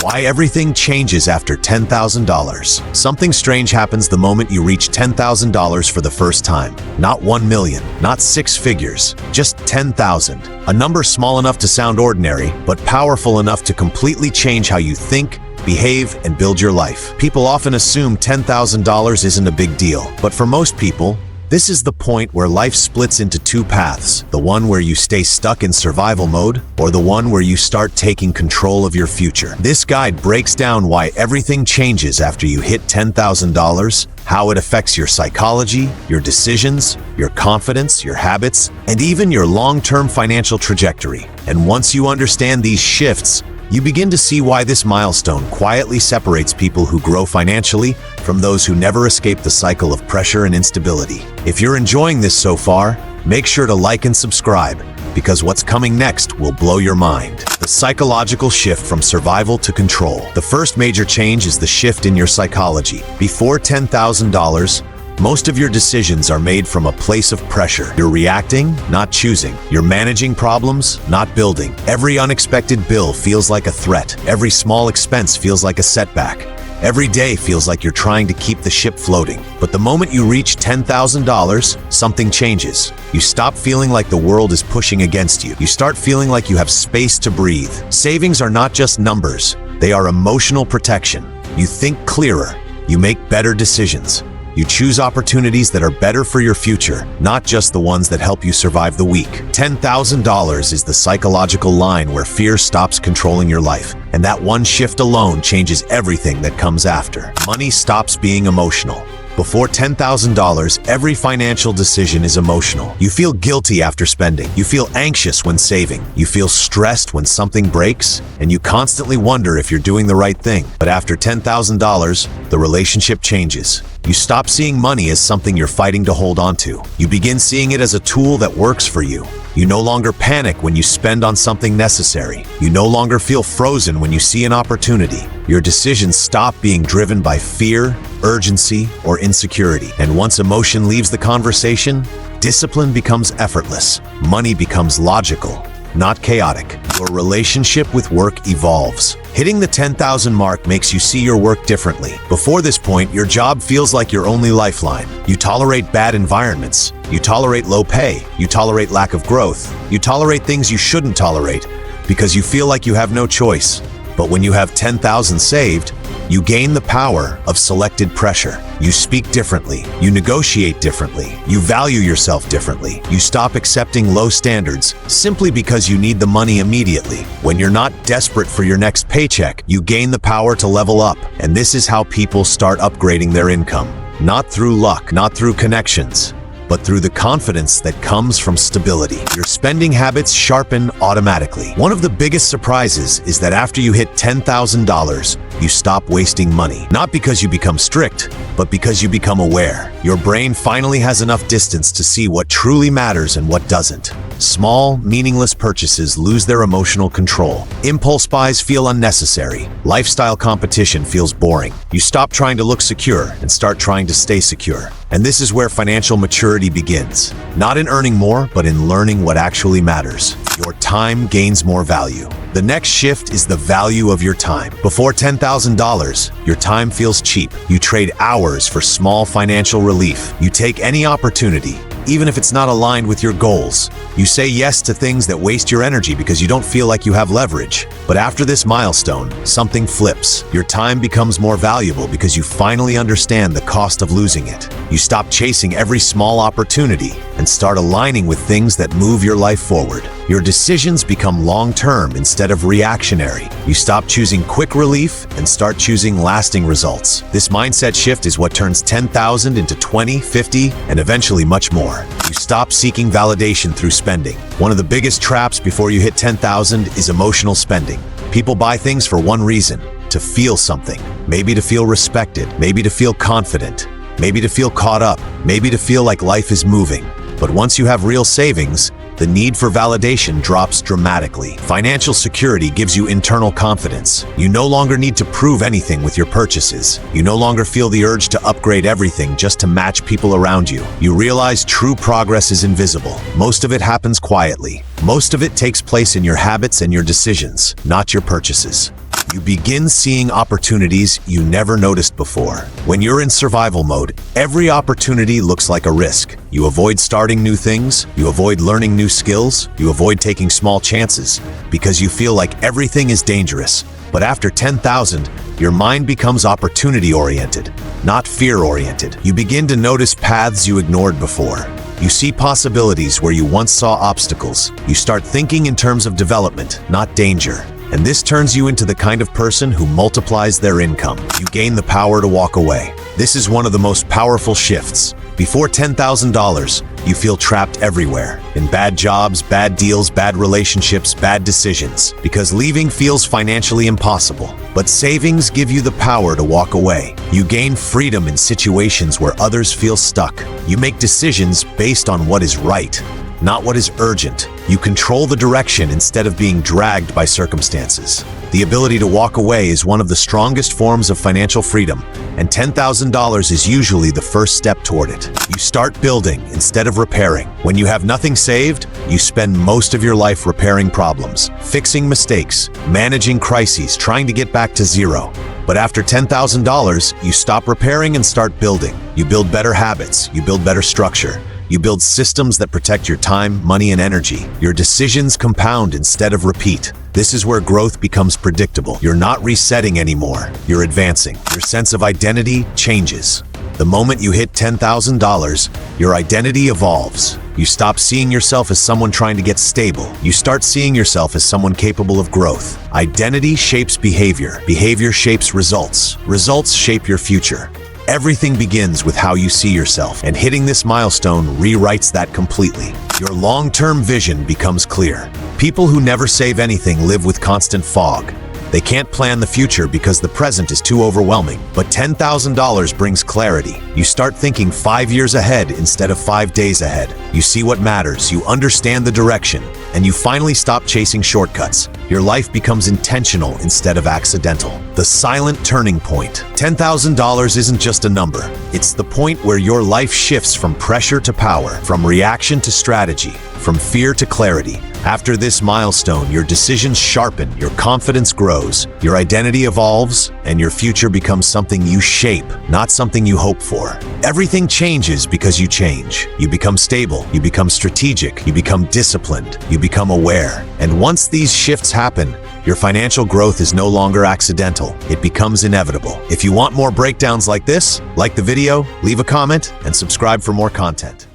Why everything changes after $10,000. Something strange happens the moment you reach $10,000 for the first time. Not 1 million, not 6 figures, just 10,000. A number small enough to sound ordinary, but powerful enough to completely change how you think, behave, and build your life. People often assume $10,000 isn't a big deal, but for most people, this is the point where life splits into two paths, the one where you stay stuck in survival mode, or the one where you start taking control of your future. This guide breaks down why everything changes after you hit $10,000, how it affects your psychology, your decisions, your confidence, your habits, and even your long-term financial trajectory. And once you understand these shifts, you begin to see why this milestone quietly separates people who grow financially from those who never escape the cycle of pressure and instability. If you're enjoying this so far, make sure to like and subscribe, because what's coming next will blow your mind. The psychological shift from survival to control. The first major change is the shift in your psychology. Before $10,000, most of your decisions are made from a place of pressure. You're reacting, not choosing. You're managing problems, not building. Every unexpected bill feels like a threat. Every small expense feels like a setback. Every day feels like you're trying to keep the ship floating. But the moment you reach $10,000, something changes. You stop feeling like the world is pushing against you. You start feeling like you have space to breathe. Savings are not just numbers. They are emotional protection. You think clearer. You make better decisions. You choose opportunities that are better for your future, not just the ones that help you survive the week. $10,000 is the psychological line where fear stops controlling your life, and that one shift alone changes everything that comes after. Money stops being emotional. Before $10,000, every financial decision is emotional. You feel guilty after spending. You feel anxious when saving. You feel stressed when something breaks, and you constantly wonder if you're doing the right thing. But after $10,000, the relationship changes. You stop seeing money as something you're fighting to hold on to. You begin seeing it as a tool that works for you. You no longer panic when you spend on something necessary. You no longer feel frozen when you see an opportunity. Your decisions stop being driven by fear, urgency, or insecurity. And once emotion leaves the conversation, discipline becomes effortless. Money becomes logical, not chaotic. Your relationship with work evolves. Hitting the 10,000 mark makes you see your work differently. Before this point, your job feels like your only lifeline. You tolerate bad environments. You tolerate low pay. You tolerate lack of growth. You tolerate things you shouldn't tolerate because you feel like you have no choice. But when you have 10,000 saved, you gain the power of selected pressure. You speak differently. You negotiate differently. You value yourself differently. You stop accepting low standards simply because you need the money immediately. When you're not desperate for your next paycheck, you gain the power to level up. And this is how people start upgrading their income. Not through luck, not through connections, but through the confidence that comes from stability. Your spending habits sharpen automatically. One of the biggest surprises is that after you hit $10,000, you stop wasting money. Not because you become strict, but because you become aware. Your brain finally has enough distance to see what truly matters and what doesn't. Small, meaningless purchases lose their emotional control. Impulse buys feel unnecessary. Lifestyle competition feels boring. You stop trying to look secure and start trying to stay secure. And this is where financial maturity begins. Not in earning more, but in learning what actually matters. Your time gains more value. The next shift is the value of your time. Before $10,000, your time feels cheap. You trade hours for small financial relief. You take any opportunity, even if it's not aligned with your goals. You say yes to things that waste your energy because you don't feel like you have leverage. But after this milestone, something flips. Your time becomes more valuable because you finally understand the cost of losing it. You stop chasing every small opportunity and start aligning with things that move your life forward. Your decisions become long-term instead of reactionary. You stop choosing quick relief and start choosing lasting results. This mindset shift is what turns 10,000 into 20, 50, and eventually much more. You stop seeking validation through spending. One of the biggest traps before you hit 10,000 is emotional spending. People buy things for one reason: to feel something. Maybe to feel respected, maybe to feel confident, maybe to feel caught up, maybe to feel like life is moving. But once you have real savings, the need for validation drops dramatically. Financial security gives you internal confidence. You no longer need to prove anything with your purchases. You no longer feel the urge to upgrade everything just to match people around you. You realize true progress is invisible. Most of it happens quietly. Most of it takes place in your habits and your decisions, not your purchases. You begin seeing opportunities you never noticed before. When you're in survival mode, every opportunity looks like a risk. You avoid starting new things, you avoid learning new skills, you avoid taking small chances, because you feel like everything is dangerous. But after 10,000, your mind becomes opportunity-oriented, not fear-oriented. You begin to notice paths you ignored before. You see possibilities where you once saw obstacles. You start thinking in terms of development, not danger. And this turns you into the kind of person who multiplies their income. You gain the power to walk away. This is one of the most powerful shifts. Before $10,000, you feel trapped everywhere. In bad jobs, bad deals, bad relationships, bad decisions. Because leaving feels financially impossible. But savings give you the power to walk away. You gain freedom in situations where others feel stuck. You make decisions based on what is right, not what is urgent. You control the direction instead of being dragged by circumstances. The ability to walk away is one of the strongest forms of financial freedom, and $10,000 is usually the first step toward it. You start building instead of repairing. When you have nothing saved, you spend most of your life repairing problems, fixing mistakes, managing crises, trying to get back to zero. But after $10,000, you stop repairing and start building. You build better habits, you build better structure. You build systems that protect your time, money, and energy. Your decisions compound instead of repeat. This is where growth becomes predictable. You're not resetting anymore. You're advancing. Your sense of identity changes. The moment you hit $10,000, your identity evolves. You stop seeing yourself as someone trying to get stable. You start seeing yourself as someone capable of growth. Identity shapes behavior. Behavior shapes results. Results shape your future. Everything begins with how you see yourself, and hitting this milestone rewrites that completely. Your long-term vision becomes clear. People who never save anything live with constant fog. They can't plan the future because the present is too overwhelming. But $10,000 brings clarity. You start thinking 5 years ahead instead of 5 days ahead. You see what matters, you understand the direction, and you finally stop chasing shortcuts. Your life becomes intentional instead of accidental. The silent turning point. $10,000 isn't just a number. It's the point where your life shifts from pressure to power, from reaction to strategy, from fear to clarity. After this milestone, your decisions sharpen, your confidence grows, your identity evolves, and your future becomes something you shape, not something you hope for. Everything changes because you change. You become stable, you become strategic, you become disciplined, you become aware. And once these shifts happen, your financial growth is no longer accidental. It becomes inevitable. If you want more breakdowns like this, like the video, leave a comment, and subscribe for more content.